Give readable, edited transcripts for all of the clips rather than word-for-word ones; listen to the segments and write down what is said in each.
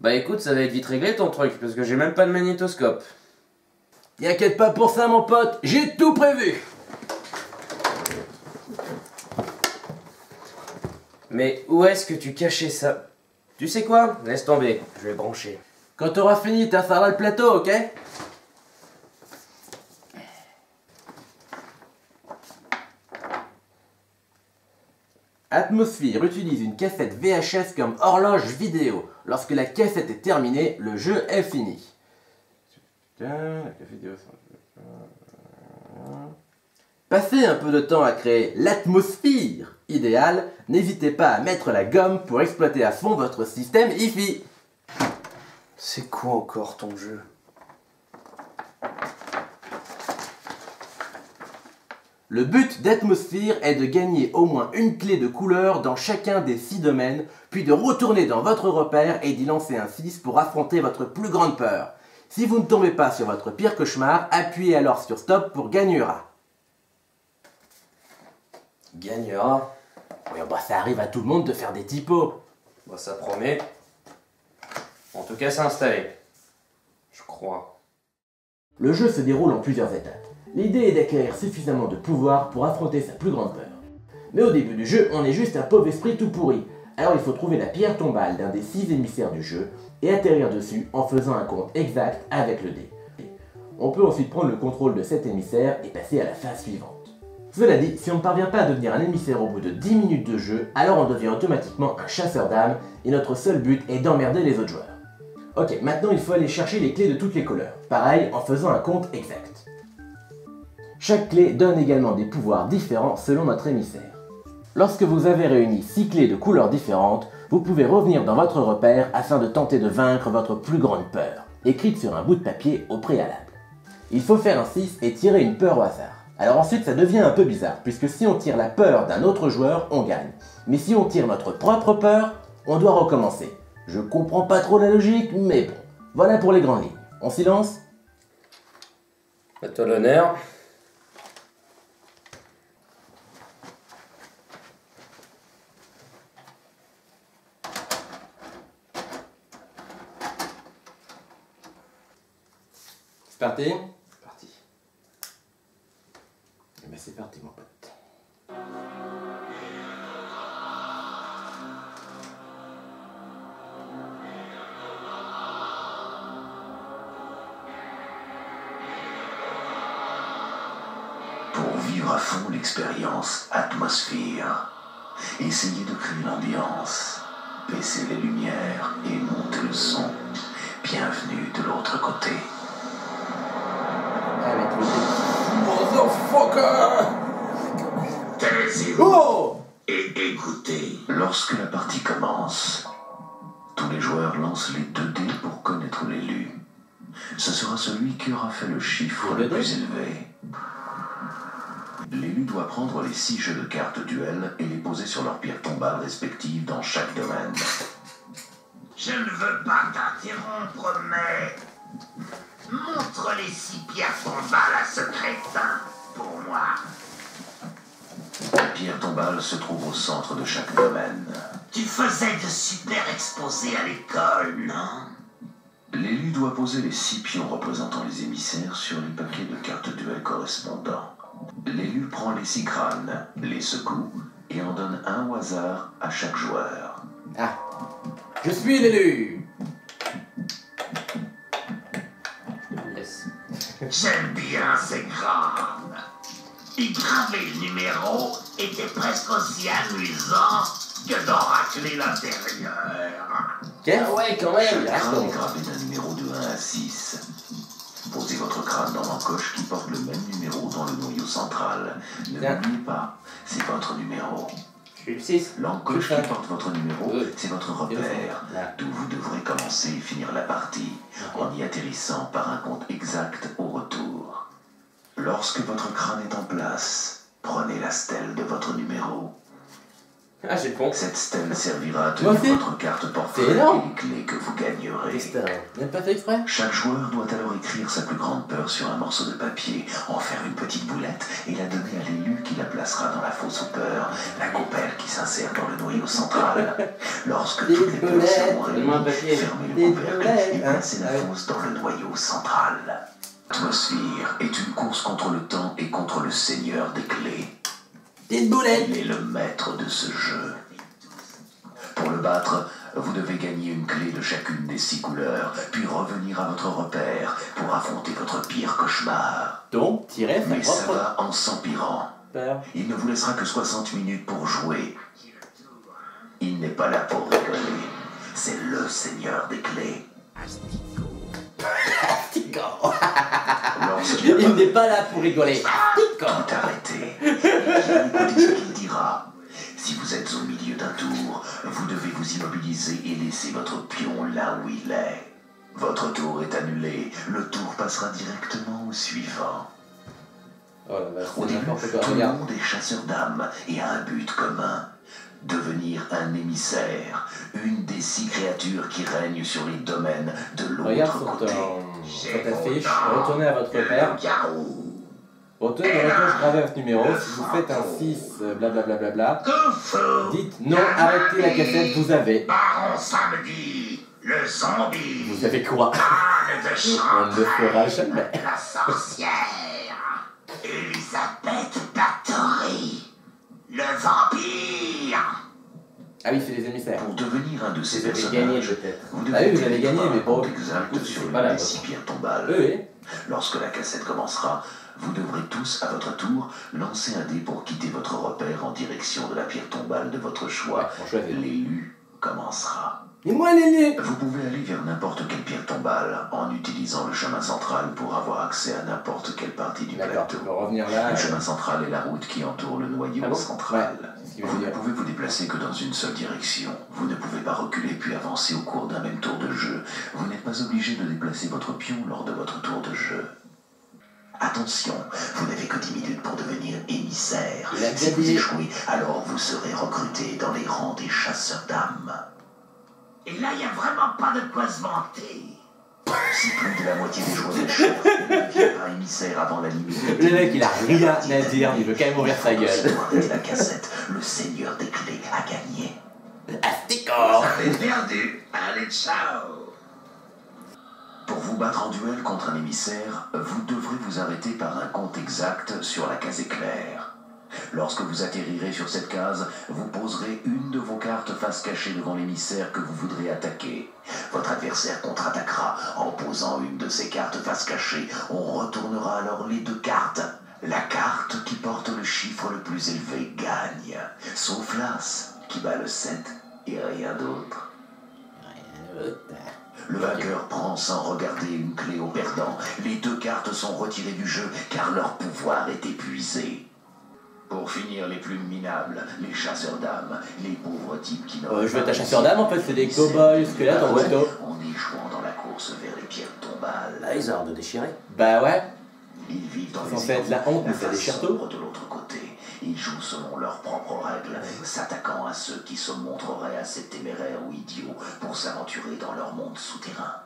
Bah écoute, ça va être vite réglé ton truc, parce que j'ai même pas de magnétoscope. T'inquiète pas pour ça mon pote, j'ai tout prévu. Mais où est-ce que tu cachais ça? Tu sais quoi? Laisse tomber, je vais brancher. Quand t'auras fini, t'installeras le plateau, ok? Atmosphere utilise une cassette VHS comme horloge vidéo. Lorsque la cassette est terminée, le jeu est fini. Passez un peu de temps à créer l'atmosphère idéale, n'hésitez pas à mettre la gomme pour exploiter à fond votre système hi-fi. C'est quoi encore ton jeu? Le but d'Atmosphere est de gagner au moins une clé de couleur dans chacun des 6 domaines, puis de retourner dans votre repère et d'y lancer un 6 pour affronter votre plus grande peur. Si vous ne tombez pas sur votre pire cauchemar, appuyez alors sur stop pour gagnera. Gagnera? Oui, bah ça arrive à tout le monde de faire des typos. Bah ça promet. En tout cas, c'est installé. Je crois. Le jeu se déroule en plusieurs étapes. L'idée est d'acquérir suffisamment de pouvoir pour affronter sa plus grande peur. Mais au début du jeu, on est juste un pauvre esprit tout pourri. Alors il faut trouver la pierre tombale d'un des 6 émissaires du jeu et atterrir dessus en faisant un compte exact avec le dé. On peut ensuite prendre le contrôle de cet émissaire et passer à la phase suivante. Cela dit, si on ne parvient pas à devenir un émissaire au bout de 10 minutes de jeu, alors on devient automatiquement un chasseur d'âmes et notre seul but est d'emmerder les autres joueurs. Ok, maintenant il faut aller chercher les clés de toutes les couleurs. Pareil, en faisant un compte exact. Chaque clé donne également des pouvoirs différents selon notre émissaire. Lorsque vous avez réuni 6 clés de couleurs différentes, vous pouvez revenir dans votre repère afin de tenter de vaincre votre plus grande peur, écrite sur un bout de papier au préalable. Il faut faire un 6 et tirer une peur au hasard. Alors ensuite ça devient un peu bizarre, puisque si on tire la peur d'un autre joueur, on gagne. Mais si on tire notre propre peur, on doit recommencer. Je comprends pas trop la logique, mais bon. Voilà pour les grandes lignes. On s'y lance? À toi l'honneur. C'est parti? C'est parti. Eh ben c'est parti mon pote. Pour vivre à fond l'expérience Atmosphere, essayez de créer l'ambiance, baissez les lumières et montez le son. Bienvenue de l'autre côté. Avec le dé. Motherfucker! Taisez-vous Oh! et écoutez. Lorsque la partie commence, tous les joueurs lancent les 2 dés pour connaître l'élu. Ce sera celui qui aura fait le chiffre le plus élevé. L'élu doit prendre les 6 jeux de cartes duel et les poser sur leurs pierres tombales respectives dans chaque domaine. Je ne veux pas t'interrompre, mais... montre les 6 pierres tombales à ce crétin, pour moi. La pierre tombale se trouve au centre de chaque domaine. Tu faisais de super exposés à l'école, non? L'élu doit poser les 6 pions représentant les émissaires sur les paquets de cartes duel correspondants. L'élu prend les 6 crânes, les secoue et en donne un au hasard à chaque joueur. Ah. Je suis l'élu! Yes. J'aime bien ces crânes. Y graver le numéro était presque aussi amusant que d'en racler l'intérieur. Ah ouais, quand même. Chaque crâne est gravé d'un numéro de 1 à 6. Posez votre crâne dans l'encoche qui porte le même numéro dans le noyau central. Ne l'oubliez pas, c'est votre numéro. Je suis le 6. L'encoche qui porte votre numéro, c'est votre repère, Là. d'où vous devrez commencer et finir la partie, en y atterrissant par un compte exact au retour. Lorsque votre crâne est en place, prenez la stèle de votre numéro. Ah, j'ai le con. Cette stèle servira à Moi tenir aussi. votre carte portefeuille C'est et énorme. les clés que vous gagnerez. Destin. Même pas fait exprès. Chaque joueur doit alors écrire sa plus grande peur sur un morceau de papier, en faire une petite boulette et la donner à l'élu qui la placera dans la fosse aux peurs, la coupelle qui s'insère dans le noyau central. Lorsque Des toutes les peurs boulettes. seront Donne-moi un réunies, papier. fermez Des le couvercle boulettes, et hein. placez la Ah oui. fosse dans le noyau central. L'atmosphère est une course contre le temps et contre le seigneur des clés. Petite boulette. Il est le maître de ce jeu. Pour le battre, vous devez gagner une clé de chacune des 6 couleurs, puis revenir à votre repère pour affronter votre pire cauchemar. Donc, tirer sa Mais ça propre va en s'empirant. peur. Il ne vous laissera que 60 minutes pour jouer. Il n'est pas là pour rigoler. C'est le seigneur des clés. Lorsqu'il Il n'est pas là pour rigoler. tout arrêter, écoutez ce qu'il dira. Si vous êtes au milieu d'un tour, vous devez vous immobiliser et laisser votre pion là où il est. Votre tour est annulé, le tour passera directement au suivant. Oh la vache, Au c'est début, n'importe quoi, tout le regarde. monde est chasseur d'âmes et a un but commun. Devenir un émissaire, une des 6 créatures qui règnent sur les domaines de Regarde l'autre sur côté. ta fiche, retournez à votre repère. Retournez dans la cloche gravée à ce numéro. Si vous faites un 6, blablabla, dites non, arrêtez la cassette, vous avez. Baron Samedi, le zombie. Vous savez quoi? Anne de On Chambre, ne le fera jamais. la sorcière. Elisabeth Bathory, le vampire. Ah oui, c'est les émissaires. Pour devenir un de ces Vous avez personnages, gagné peut-être. vous Ah oui, vous avez devez gagné, mais bon, exact du coup, sur c'est une pas la des vôtre. 6 pierres tombales. Oui, oui. Lorsque la cassette commencera, vous devrez tous, à votre tour, lancer un dé pour quitter votre repère en direction de la pierre tombale de votre Ouais, choix. on choisit. L'élu commencera. Et moi, Léné! Vous pouvez aller vers n'importe quelle pierre tombale en utilisant le chemin central pour avoir accès à n'importe quelle partie du D'accord, plateau. tu peux revenir là. Le chemin central est la route qui entoure le noyau Ah bon central. Ouais, c'est ce qu'il veut Vous ne dire. pouvez vous déplacer que dans une seule direction. Vous ne pouvez pas reculer puis avancer au cours d'un même tour de jeu. Vous n'êtes pas obligé de déplacer votre pion lors de votre tour de jeu. Attention, vous n'avez que 10 minutes pour devenir émissaire. Il a Si bien vous dit. échouez, alors vous serez recruté dans les rangs des chasseurs d'âmes. Et là, il n'y a vraiment pas de quoi se vanter. Si plus de la moitié des joueurs échouent, il ne devient pas émissaire avant la limite. Le mec, il a rien à dire, il veut quand même ouvrir sa gueule. Aussitôt arrêter la cassette, le seigneur des clés a gagné. Asticor! Vous avez perdu. Allez, ciao. Pour vous battre en duel contre un émissaire, vous devrez vous arrêter par un compte exact sur la case éclair. Lorsque vous atterrirez sur cette case, vous poserez une de vos cartes face cachée devant l'émissaire que vous voudrez attaquer. Votre adversaire contre-attaquera en posant une de ses cartes face cachée. On retournera alors les 2 cartes. La carte qui porte le chiffre le plus élevé gagne, sauf l'As qui bat le 7 et rien d'autre. Le vainqueur prend sans regarder une clé au perdant. Les 2 cartes sont retirées du jeu car leur pouvoir est épuisé. Pour finir, les plus minables, les chasseurs d'âmes, les pauvres types qui n'ont Je veux être un chasseur d'âme, en fait, c'est des cow-boys squelettes en moto. En échouant dans la course vers les pierres tombales. Là, ils ont l'air de déchirer. Bah ouais. Ils vivent dans C'est les censé être la honte, mais ça face déchire tout. sombre de l'autre côté. Ils jouent selon leurs propres règles, s'attaquant à ceux qui se montreraient assez téméraires ou idiots pour s'aventurer dans leur monde souterrain.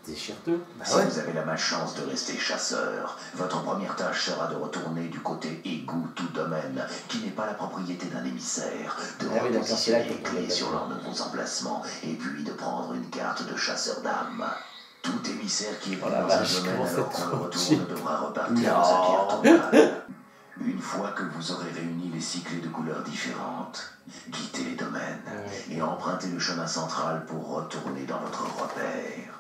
Déchire tout. Bah Si ouais. vous avez la malchance de rester chasseur, votre première tâche sera de retourner du côté égout tout domaine, qui n'est pas la propriété d'un émissaire, de Ah oui, d'accord, c'est là repositionner que les t'as clés compris. sur leurs nouveaux emplacements, et puis de prendre une carte de chasseur d'âme. Tout émissaire qui est Oh pris la dans un vache, domaine comment alors c'est qu'on le tranquille. retourne devra repartir Non. dans sa pierre tombale. Une fois que vous aurez réuni les 6 clés de couleurs différentes, quittez les domaines et empruntez le chemin central pour retourner dans votre repère.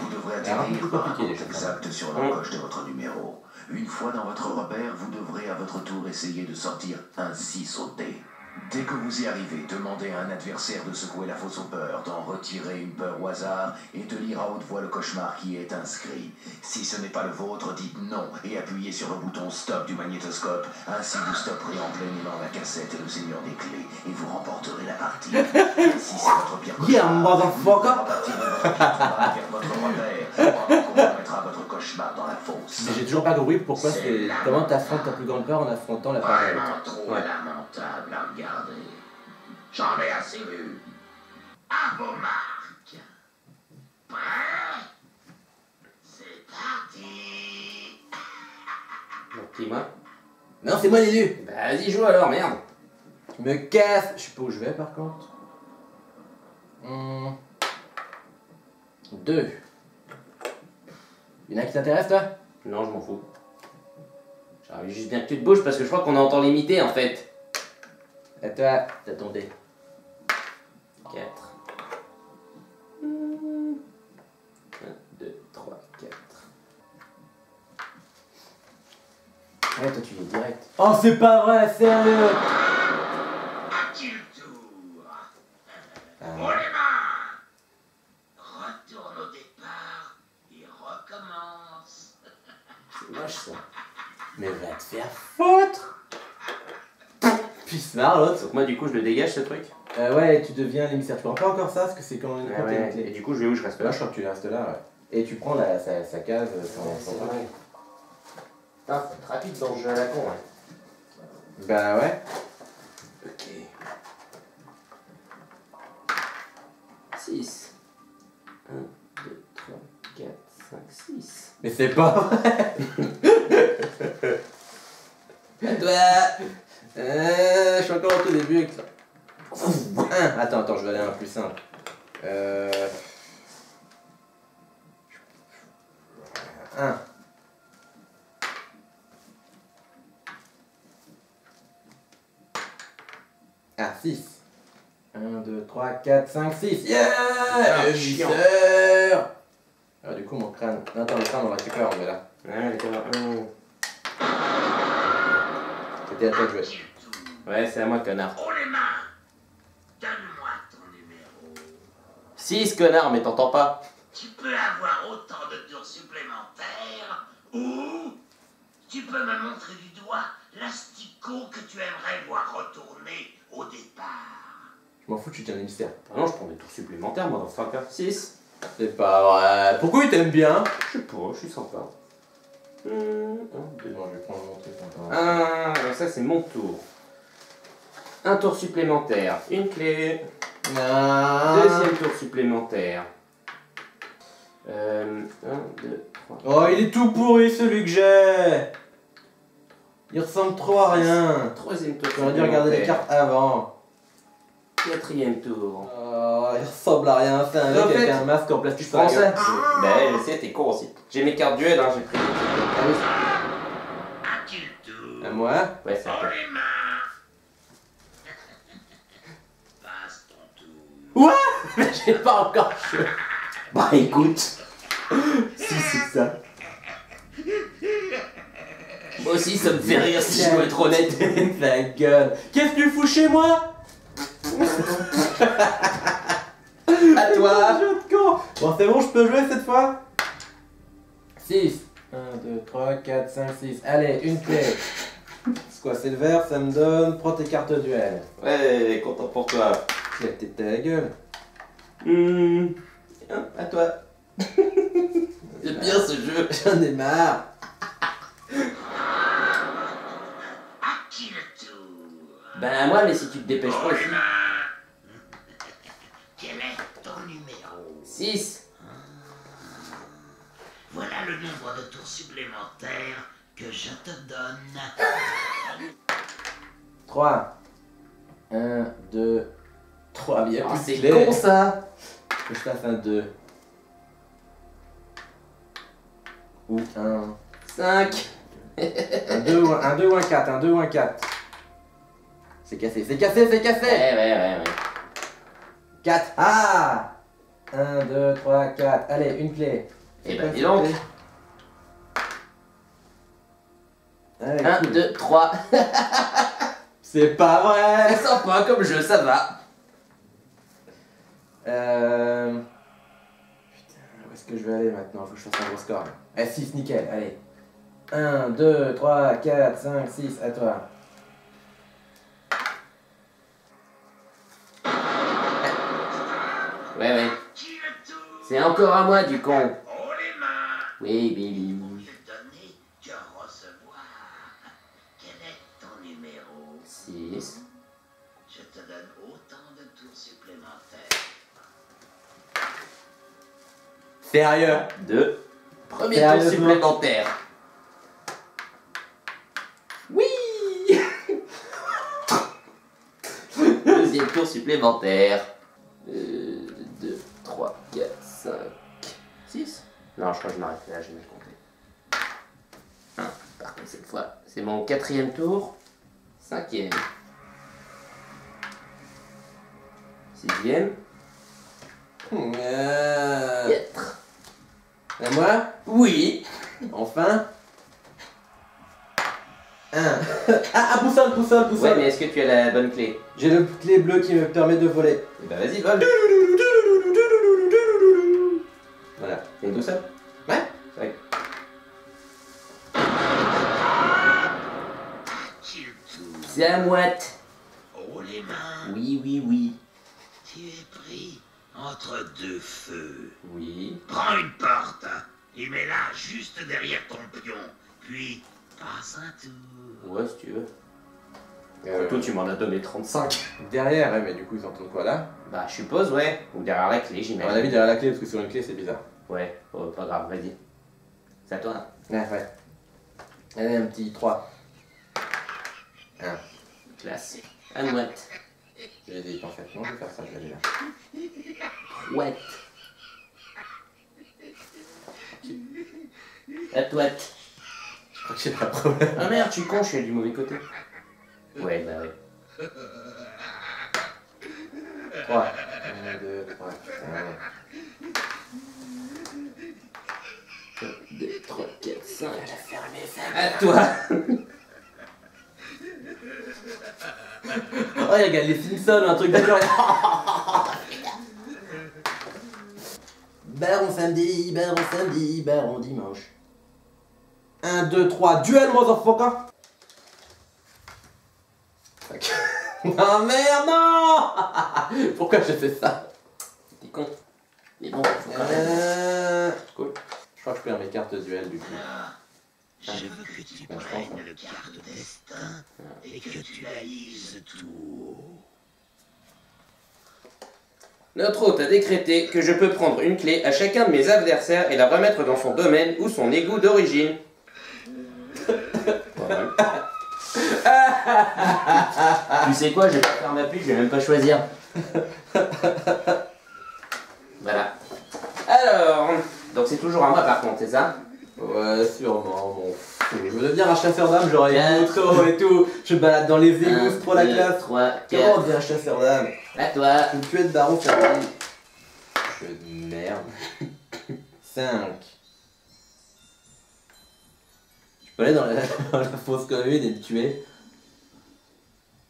Vous devrez C'est un peu atterrir plus par un compliqué, compte les choses. exact sur l'encoche de votre numéro. Une fois dans votre repère, vous devrez à votre tour essayer de sortir un 6 au dé. Dès que vous y arrivez, demandez à un adversaire de secouer la fosse aux peurs, d'en retirer une peur au hasard et de lire à haute voix le cauchemar qui est inscrit. Si ce n'est pas le vôtre, dites non et appuyez sur le bouton stop du magnétoscope. Ainsi vous stopperez en plein élan la cassette et le seigneur des clés et vous remporterez la partie. Si c'est votre pire Yeah, cauchemar, motherfucker. vous devrez repartir de votre pierre tombale vers votre repère pendant qu'on remettra votre cauchemar dans la fosse. Mais j'ai toujours pas compris pourquoi C'est c'est. Comment t'affrontes ta plus grande peur en affrontant la peur de l'autre. Vraiment trop Ouais. lamentable à regarder. J'en ai assez vu. À vos marques. Prêt? C'est parti. Donc, qui, moi? Non, c'est moi l'élu. Bah, vas-y, joue alors, merde. Je me casse. Je sais pas où je vais par contre. 2. Y'en a qui t'intéresse toi? Non, je m'en fous. J'arrive juste bien que tu te bouges parce que je crois qu'on est en temps limité en fait. À toi, t'as ton dé. 4. 1, 2, 3, 4. Ouais, toi tu viens direct. Oh, c'est pas vrai, sérieux. À qui le tour? Ah. Oh les mains! Retourne au départ et recommence. C'est moche ça. Mais va te faire foutre. Puis se marre l'autre. Donc moi du coup je le dégage ce truc. Ouais, tu deviens l'émissaire. Tu prends pas encore ça parce que c'est quand Ah t'as une ouais. clé. Et du coup je vais où? Je reste Là, là. je crois que tu restes là, ouais. Et tu prends sa case, son truc. Putain, c'est rapide dans le jeu à la con, ouais. Bah ouais. Ok. 6. 1, 2, 3, 4, 5, 6. Mais c'est pas vrai. À toi. Je suis encore au tout début avec ça. Attends, je vais aller à un plus simple. 1. Ah, 6. 1, 2, 3, 4, 5, 6. Yeah! Ah, Le chiant. viseur. Alors, du coup, mon crâne. Attends, le crâne, on récupère, on est là. Ouais, d'accord. C'était à toi de À jouer. qui le tour? Ouais, c'est à moi, connard. Oh les mains! Donne-moi ton numéro. 6, connard, mais t'entends pas. Tu peux avoir autant de tours supplémentaires ou tu peux me montrer du doigt l'asticot que tu aimerais voir retourner au départ. Je m'en fous, tu tiens les mystères. Ah non, je prends des tours supplémentaires, moi, dans ce cas. 6. C'est pas vrai. Pourquoi il t'aime bien? Je sais pas, je suis sympa. 1, 2, Non, je vais prendre mon truc encore. ça c'est mon tour. Un tour supplémentaire, une clé. Ah. Deuxième tour supplémentaire. 1, 2, 3. Oh, il est tout pourri celui que j'ai. Il ressemble trop à rien. Troisième tour J'aurais dû regarder les supplémentaire. cartes avant. Quatrième tour. Oh, il ressemble à rien. C'est un mec En fait, avec un masque en plastique Tu sur la prends ça? gueule. Bah ouais, je sais, t'es con aussi. J'ai mes cartes duel, hein, j'ai pris. Ah oui, À qui le tour? à moi. Ouais, c'est un Oh peu. les mains! Passe ton tour. Mais j'ai pas encore joué. Bah écoute. Si c'est ça. Moi aussi, ça me fait rire si je dois être honnête. Ta gueule. Qu'est-ce que tu fous chez moi? À toi. Jeu de con. Bon, c'est bon, je peux jouer cette fois? 6. 1, 2, 3, 4, 5, 6. Allez, une clé. C'est quoi, c'est le vert, ça me donne. Prends tes cartes duel. Ouais, content pour toi. Tu la tête à la gueule. À toi. C'est bien ce jeu. J'en ai marre. À qui le tour? Ben à moi, mais si tu te dépêches pas Oh aussi. les mains! Quel est ton numéro? 6. Voilà le nombre de tours supplémentaires que je te donne. 3. 1, 2, 3. Bien Ah, plus c'est de clés. con ça. Que je fasse un 2. Ou un 5. un 2 ou un 2 ou un 4. Un 2 ou un 4. C'est cassé, c'est cassé, c'est cassé. Ouais. 4. Ah 1, 2, 3, 4. Allez, une clé. Et C'est ben quoi dis cette donc. clé? Allez, 1, cool. 2, 3. C'est pas vrai. C'est sympa comme jeu, ça va. Putain, où est-ce que je vais aller maintenant? Faut que je fasse un gros score. là. 6, nickel, allez. 1, 2, 3, 4, 5, 6, à toi. Ouais. Qui le tour? C'est encore à moi du con. Oh les mains! Oui, baby. Je donner, tu recevoir. Quel est ton numéro? 6. Je te donne autant de tours supplémentaires. Sérieux? 2. Premier Sérieux, tour toi? supplémentaire. Oui. Deuxième tour supplémentaire. 2, 3, 4, 5, 6. Non, je crois que je m'arrête là, j'ai mal compté. Par contre, cette fois, c'est mon 4e tour. 5e. 6e. 4. À moi? Oui. Enfin? 1. Ah, boussole. Ouais, mais est-ce que tu as la bonne clé? J'ai le clé bleu qui me permet de voler. Eh ben vas-y, vole. Voilà. T'es tout seul? Ouais. Ouais. Qu'il tourne. C'est à moite. Oh les mains. Oui. Tu es pris entre deux feux. Oui. Prends une porte et mets-la juste derrière ton pion. Puis passe un tour. Ouais, si tu veux. Toi, tu m'en as donné 35. Derrière, ouais, mais du coup, ils entendent quoi là? Bah, je suppose, ouais. Ou derrière la clé, À mon j'imagine. avis, derrière la clé, parce que sur une clé, c'est bizarre. Ouais, oh, pas grave, vas-y. C'est à toi. Ouais. Allez, un petit 3. 1. Classe. À moite. J'hésite en fait. Non, je vais faire ça, je vais aller là. Ouette. À toi. Je crois que j'ai pas de problème. Ah merde, je suis con, je suis du mauvais côté. Ouais, bah ouais. 3. 1, 2, 3, 2, 3, 4, 5. À toi. Oh, il regarde les Simpsons, un truc de genre. Baron samedi, baron dimanche. 1, 2, 3, duel, motherfucker! Ah merde, non! Pourquoi j'ai fait ça? T'es con. Mais bon, faut quand même. Cool. Je crois que je perds mes cartes duel du coup. Je veux que tu prennes le carte destin et que tu la lises tout haut. Notre hôte a décrété que je peux prendre une clé à chacun de mes adversaires et la remettre dans son domaine ou son égout d'origine. Pas mal. Tu sais quoi, je vais pas faire ma pub, je vais même pas choisir. Voilà. Alors, donc c'est toujours à moi par contre, c'est ça? Ouais, sûrement, bon. Je veux devenir un chasseur d'âme, j'aurais une moto et tout. Je me balade dans les égouts, c'est trop la classe. 3, Comment on 4. devient un chasseur d'âme? À toi. Une tuée de baron samedi. Jeu de merde. 5. Je peux aller dans dans la fosse commune et le tuer.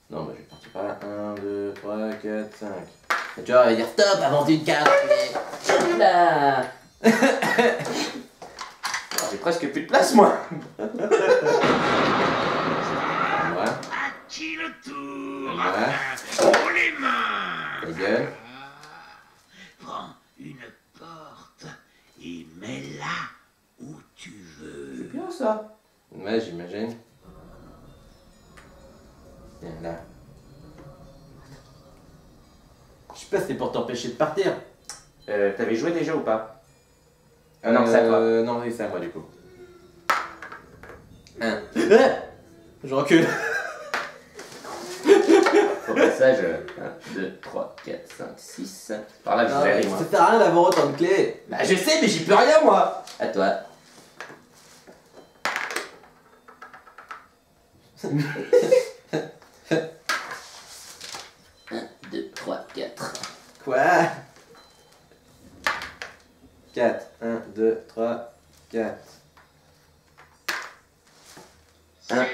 Non, mais je vais partir par là. 1, 2, 3, 4, 5. Et tu vois, elle va dire stop avant une carte. Hop là. J'ai presque plus de place moi. Voilà. À qui le tour? Voilà. Oh les mains. Ta gueule. Prends une porte et mets-la où tu veux. Bien ça. Ouais, j'imagine. Viens là. Je sais pas si c'est pour t'empêcher de partir. T'avais joué déjà ou pas? Ah non, c'est à toi. Non, oui, c'est à moi du coup. 1. Je recule. Au passage, 1, 2, 3, 4, 5, 6. Par là, je Non, vais mais aller moi. ça sert à rien d'avoir autant de clés. Bah je sais, mais j'y peux rien moi. À toi. Un, 2, 3, 4. Quoi? 4. 1, 2, 3, 4. 1, 2.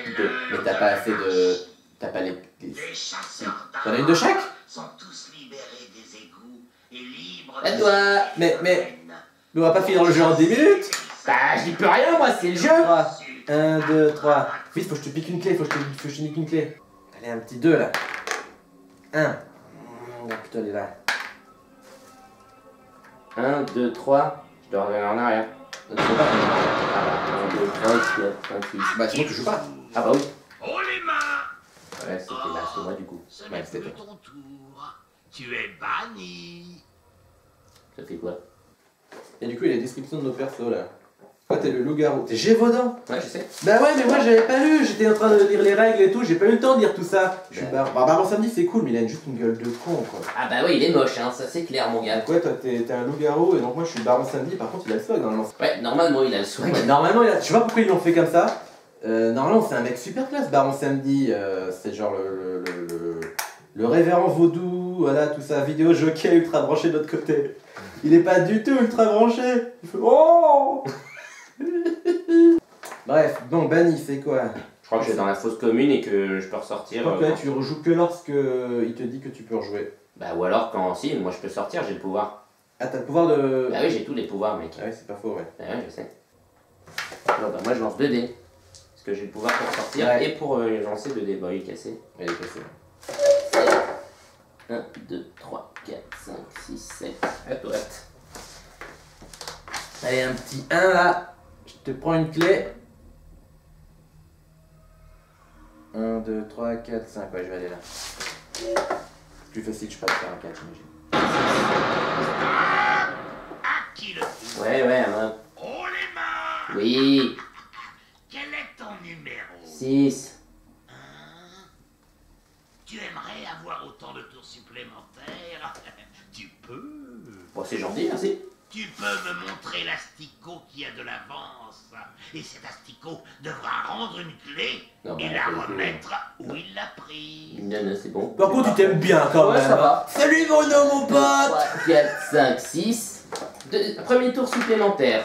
Mais t'as pas assez de... T'as pas les... Les chasseurs d'âmes T'en as une de chaque? sont tous libérés des égouts et libres À de toi. subir Mais- la peine. Mais on va pas finir le jeu en 10 minutes. Bah j'y peux rien moi, c'est le jeu. 3. 1, 2, 3. Vite, faut que je te pique une clé, faut que je te nique une clé. Allez, un petit 2 là. 1. Oh putain, elle est là. 1, 2, 3. Je dois revenir en arrière. Je sais pas. Ah bah, 26. Bah sinon tu joues pas. Ah bah oui. Oh les mains! Ouais, c'était là, c'est moi du coup. Ce Ouais, n'est c'était plus toi. ton tour. Tu es banni. Ça fait quoi? Et du coup, il y a la description de nos persos là. Toi, t'es le loup-garou. T'es Gévaudan. Ouais, je sais. Bah ouais, mais moi j'avais pas lu. J'étais en train de lire les règles et tout. J'ai pas eu le temps de lire tout ça. Je suis Baron Samedi, c'est cool, mais il a juste une gueule de con quoi. Ah bah oui, il est moche, hein, ça c'est clair, mon gars. Donc ouais, toi t'es un loup-garou et donc moi je suis le Baron Samedi. Par contre, il a le swag normalement. Ouais, normalement, il a le swag. Ouais, normalement, je sais pas pourquoi ils l'ont fait comme ça. Normalement, c'est un mec super classe, Baron Samedi. C'est genre le révérend vaudou, voilà, tout ça, vidéo jockey ultra branché de l'autre côté. Il est pas du tout ultra branché. Il fait oh. Bref, donc banni, c'est quoi? Je crois que je suis dans la fosse commune et que je peux ressortir. Ok, tu rejoues que lorsque il te dit que tu peux rejouer. Bah ou alors quand si, moi je peux sortir, j'ai le pouvoir. Ah, t'as le pouvoir de. Bah oui, j'ai tous les pouvoirs, mec. Ah oui, c'est pas faux, ouais. Bah ouais, je sais. Alors bah moi je lance 2 dés. Parce que j'ai le pouvoir pour sortir Ouais. et pour lancer 2 dés. Bon, il est cassé. Elle est cassée. 1, 2, 3, 4, 5, 6, 7. À toi. Allez, un petit 1 là. Je te prends une clé. 1, 2, 3, 4, 5. Ouais, je vais aller là. Plus facile, je passe par un 4, j'imagine. À qui le tour? Ouais, hein. Oh les mains! Oui. Quel est ton numéro? 6. Hein? Tu aimerais avoir autant de tours supplémentaires? Tu peux. Bon, c'est gentil, merci. Tu peux me montrer l'asticot qui a de l'avance. Et cet asticot devra rendre une clé Non, bah, et la pas du tout. remettre où il l'a prise. Non, c'est bon. Par contre, tu t'aimes bien quand Ouais, même. ça va. Salut Bruno, mon pote. 3, 4, 5, 6. Premier tour supplémentaire.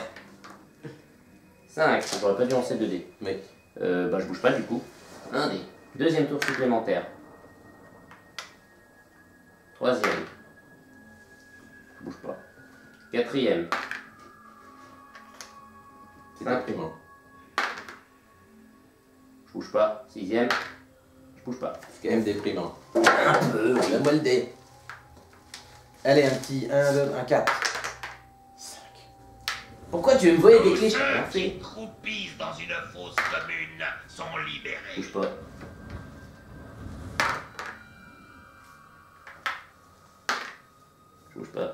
5. J'aurais pas dû lancer 2 dés. Mec. Bah je bouge pas du coup. 1 dé. Deuxième tour supplémentaire. Troisième. Je bouge pas. Quatrième. C'est Cinq. déprimant. Je bouge pas. Sixième. Je bouge pas. C'est quand même déprimant. Un peu. Donne-moi le dé. Allez, un petit 1, 2, 1, 4. 5. Pourquoi tu me voyais des Tous clés? ceux Rien qui fait. croupissent dans une fosse commune sont Je libérés. bouge pas. Je bouge pas.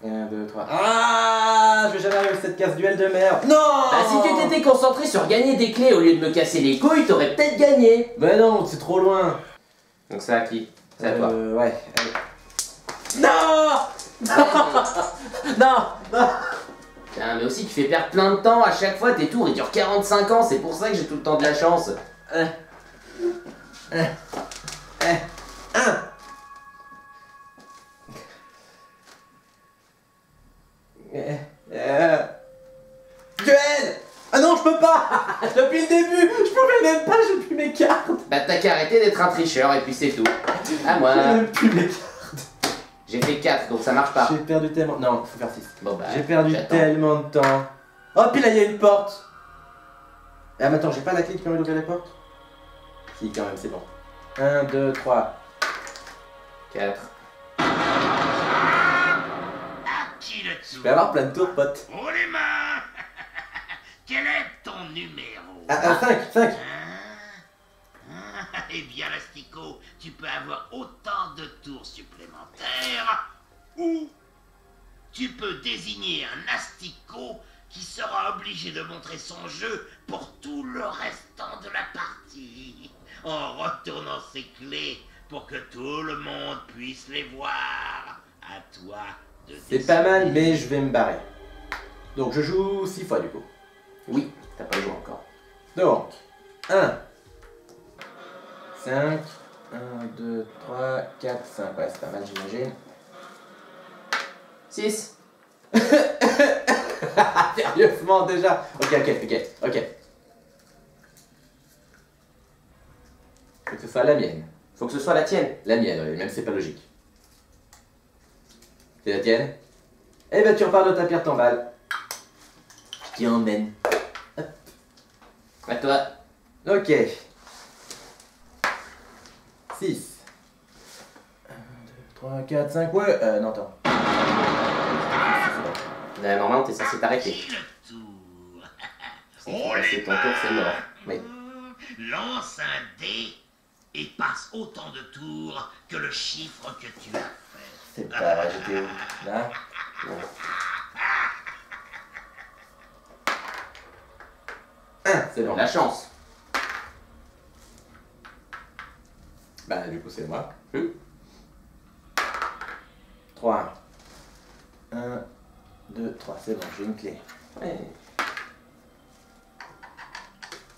1, 2, 3. Ah, je vais jamais arriver à cette casse duel de merde. Non. Bah si tu t'étais concentré sur gagner des clés au lieu de me casser les couilles, t'aurais peut-être gagné. Mais non, c'est trop loin. Donc c'est à qui? C'est à toi. Ouais. Allez. Non. Non. Putain, mais aussi tu fais perdre plein de temps à chaque fois, tes tours ils durent 45 ans, c'est pour ça que j'ai tout le temps de la chance. 1. Duel. Ah non, je peux pas. Depuis le début, je pouvais même pas, j'ai plus mes cartes. Bah t'as qu'à arrêter d'être un tricheur et puis c'est tout. À moi. J'ai même plus mes cartes. J'ai fait 4 donc ça marche pas. J'ai perdu tellement. Non, faut faire 6. Bon bah. J'ai perdu j'attends. tellement de temps. Oh, puis là, il y a une porte. Ah, mais attends, j'ai pas la clé qui permet d'ouvrir la porte? Si, quand même, c'est bon. 1, 2, 3. 4. À qui le Je tour? vais avoir plein de tours, pote. Oh les mains! Quel est ton numéro? Ah, 5. Eh bien, l'asticot, tu peux avoir autant de tours supplémentaires ou tu peux désigner un asticot qui sera obligé de montrer son jeu pour tout le restant de la partie en retournant ses clés pour que tout le monde puisse les voir. À toi de C'est pas mal, mais je vais me barrer. Donc, je joue 6 fois, du coup. Oui, t'as pas joué encore. Donc, 1. 5. 1, 2, 3, 4, 5. Ouais, c'est pas mal, j'imagine. 6. Sérieusement, déjà. Ok. Faut que ce soit la mienne. Faut que ce soit la tienne. La mienne, oui, même si c'est pas logique. C'est la tienne? Eh ben, tu repars de ta pierre tombale. Je t'y emmène. À toi. Ok. 6. 1, 2, 3, 4, 5. Ouais, non, attends. Normalement, t'es censé t'arrêter. Qui le tour? Si tu passes ton tour, c'est mort. Oui. Lance un dé et passe autant de tours que le chiffre que tu as fait. C'est pas vrai, j'étais où? Là? Non. 1, c'est bon. La chance. Bah, du coup, c'est moi. 3. 1, 2, 3, c'est bon, j'ai une clé. Ouais.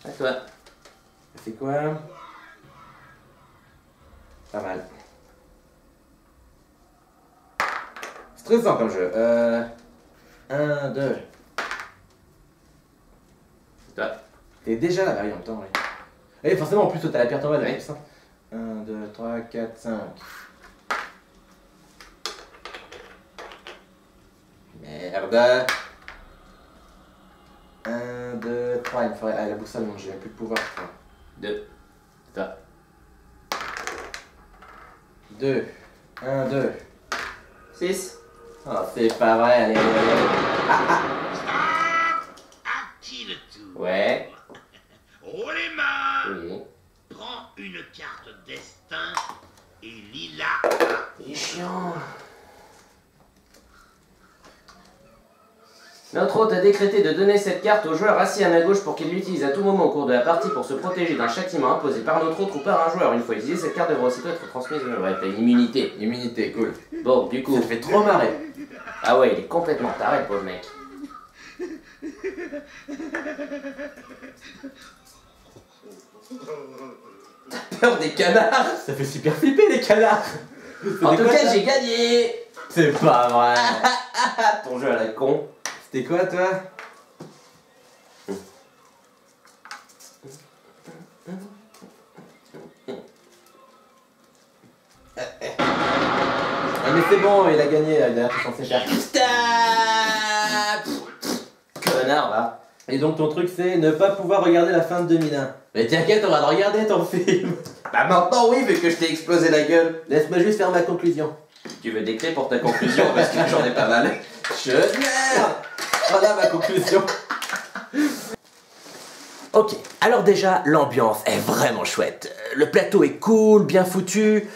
À toi. C'est quoi? Pas mal. Stressant comme jeu. 1, 2. C'est toi. T'es déjà là, bah oui, en même temps, oui. Et forcément, en plus, toi, t'as la pierre tombale. Ouais. 1, 2, 3, 4, 5. Merde. 1, 2, 3. Il me faudrait. Ah, la boussole, non, j'ai même plus de pouvoir, je crois. 2. C'est toi. 2. 1, 2. 6. Oh, c'est pas vrai, allez, allez, allez. À qui le tour? Ouais. Oh les mains! Oui. Prends une carte destin et lis-la. Il est chiant. Notre hôte a décrété de donner cette carte au joueur assis à ma gauche pour qu'il l'utilise à tout moment au cours de la partie pour se protéger d'un châtiment imposé par notre autre ou par un joueur. Une fois utilisée, cette carte devra aussitôt être transmise. Ouais, t'as une immunité. Immunité, cool. Bon, du coup. Ça te fait trop marrer. Ah ouais, il est complètement taré, le pauvre mec. T'as peur des canards? Ça fait super flipper, les canards. En tout cas, j'ai gagné. C'est pas vrai. Ton jeu à la con. C'était quoi, toi? Ah mais c'est bon, il a gagné, là, derrière, t'es censé faire. Connard, va. Et donc ton truc c'est ne pas pouvoir regarder la fin de 2001. Mais t'inquiète, on va le regarder ton film. Bah maintenant, oui, vu que je t'ai explosé la gueule. Laisse-moi juste faire ma conclusion. Tu veux des clés pour ta conclusion? Parce que j'en ai pas mal. Merde. Voilà ma conclusion. Ok, alors déjà, l'ambiance est vraiment chouette. Le plateau est cool, bien foutu.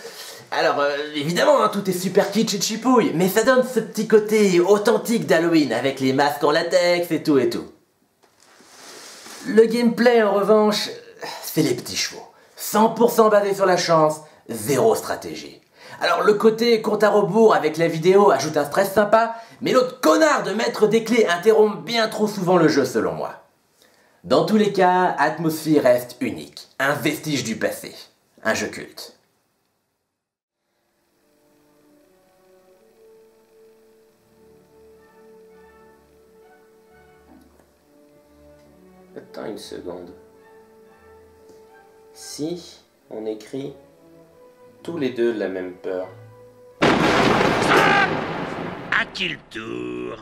Alors, évidemment, hein, tout est super kitsch et chipouille, mais ça donne ce petit côté authentique d'Halloween, avec les masques en latex et tout et tout. Le gameplay, en revanche, c'est les petits chevaux. 100% basé sur la chance, zéro stratégie. Alors, le côté compte à rebours avec la vidéo ajoute un stress sympa, mais l'autre connard de mettre des clés interrompt bien trop souvent le jeu, selon moi. Dans tous les cas, Atmosphere reste unique, un vestige du passé, un jeu culte. Attends une seconde. Si on écrit tous les deux la même peur. À qui le tour?